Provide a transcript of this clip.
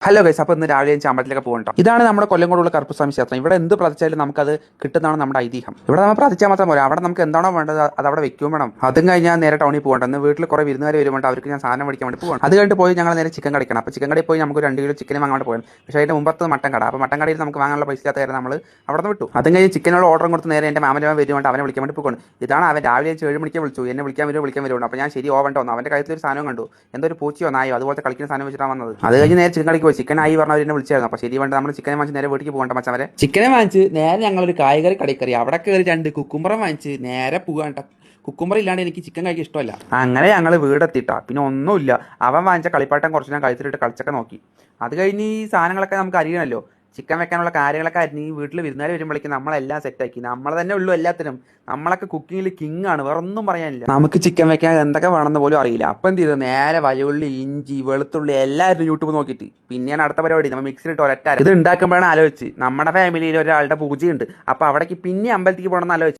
Hello guys, അപ്പോൾ ഇന്ന് രാവിലെ അമ്പലത്തിലേക്ക് പോകണ്ടോ. ഇതാണ് നമ്മുടെ കൊല്ലംകോടുള്ള കറുപ്പസ്വാമി ക്ഷേത്രം. ഇവിടെ എന്ത് പ്രാർത്ഥിച്ചാലും നമുക്കത് കിട്ടുന്നതാണ് നമ്മുടെ ഐതിഹ്യം. ഇവിടെ നമ്മൾ പ്രാർത്ഥിച്ചാൽ മാത്രം പോലെ അവിടെ നമുക്ക് എന്താണോ വേണ്ടത് അത് അവിടെ വെക്കും വേണം. അതും കഴിഞ്ഞാൽ നേരെ ടൗണിൽ പോകേണ്ടത്. വീട്ടിൽ കുറേ വിരുന്നുകാർ വരുമ്പോൾ അവർക്ക് ഞാൻ സാധനം മേടിക്കാൻ വേണ്ടി പോകണം. അത് കഴിഞ്ഞിട്ട് പോയി ഞങ്ങൾ നേരെ ചിക്കൻ കടിക്കണം. അപ്പോൾ ചിക്കൻ കടയിൽ പോയി നമുക്ക് 2 കിലോ ചിക്കൻ വാങ്ങാൻ വേണ്ടി പോകണം. പക്ഷേ അതിൻ്റെ മുമ്പത്ത് മട്ടൻ കട. അപ്പോൾ മട്ടൻ കടയിൽ നമുക്ക് വാങ്ങാനുള്ള പൈസ ഇല്ലാത്ത കാര്യം നമ്മൾ അവിടെ നിന്ന് വിട്ടു. അതും കഴിഞ്ഞ് ചിക്കനുള്ള ഓർഡർ കൊടുത്ത് നേരെ എൻ്റെ മാമൻ്റെ വരുമ്പോൾ അവനെ വിളിക്കാൻ വേണ്ടി പോകണം. ഇതാണ് അവൻ രാവിലെ 7 മണിക്ക് വിളിച്ചു. എന്നെ വിളിക്കാൻ വരുമോ. അപ്പോൾ ഞാൻ ശരി ഓവണ്ട വന്നു. അവൻ്റെ കഴുത്തിൽ ഒരു സാധനം കണ്ടു. എന്തോ ഒരു പൂച്ചയോ നായോ അതുപോലത്തെ കളിക്കുന്ന സാധനം വെച്ചിട്ടാണ് വന്നത്. അത് കഴിഞ്ഞ് നേരെ ചിക്കൻ കടയ്ക്ക് പോയി. ചിക്കൻ ആയി പറഞ്ഞവർ എന്നെ വിളിച്ചായിരുന്നു. അപ്പോൾ ശരി വേണ്ട നമ്മൾ ചിക്കനെ വാങ്ങിച്ച് നേരെ വീട്ടിൽ പോകണ്ട മച്ചവരെ. ചിക്കനെ വാങ്ങിച്ച് നേരെ ഞങ്ങളൊരു കായ്കറി കടയിൽ കയറി. അവിടെ കയറി 2 കുക്കുംബറും വാങ്ങിച്ച് നേരെ പോകാണ്ട. കുക്കുംബർ ഇല്ലാണ്ട് എനിക്ക് ചിക്കൻ കഴിക്കാൻ ഇഷ്ടമല്ല. അങ്ങനെ ഞങ്ങൾ വീടെത്തിയിട്ടാ. പിന്നെ ഒന്നുമില്ല. അവൻ വാങ്ങിച്ച കളിപ്പാട്ടം കുറച്ച് ഞാൻ കഴുത്തിലിട്ട് കളിച്ചൊക്കെ നോക്കി. അത് കഴിഞ്ഞ് ഈ സാധനങ്ങളൊക്കെ നമുക്ക് അറിയണമല്ലോ. ചിക്കൻ വെക്കാനുള്ള കാര്യങ്ങളൊക്കെ ആയിരുന്നു. ഈ വീട്ടിൽ വിരുന്നുകാർ വരുമ്പോഴേക്കും നമ്മളെല്ലാം സെറ്റാക്കി. നമ്മൾ തന്നെ ഉള്ളൂ എല്ലാത്തിനും. നമ്മളൊക്കെ കുക്കിങ്ങിൽ കിങ് ആണ്, വേറെ ഒന്നും പറയാനില്ല. നമുക്ക് ചിക്കൻ വെക്കാൻ എന്തൊക്കെ വേണമെന്ന് പോലും അറിയില്ല. അപ്പം എന്ത് ചെയ്തു, നേരെ വയുള്ളി, ഇഞ്ചി, വെളുത്തുള്ളി എല്ലാവരും യൂട്യൂബ് നോക്കിയിട്ട് പിന്നെയാണ് അടുത്ത പരിപാടി. നമ്മൾ മിക്സിയിലിട്ട് ഒരറ്റാരം ഇത് ഉണ്ടാക്കുമ്പോഴാണ് ആലോചിച്ച് നമ്മുടെ ഫാമിലിയിൽ ഒരാളുടെ പൂജയുണ്ട്. അപ്പോൾ അവിടേക്ക് പിന്നെ അമ്പലത്തിലേക്ക് പോകണമെന്ന് ആലോചിച്ച്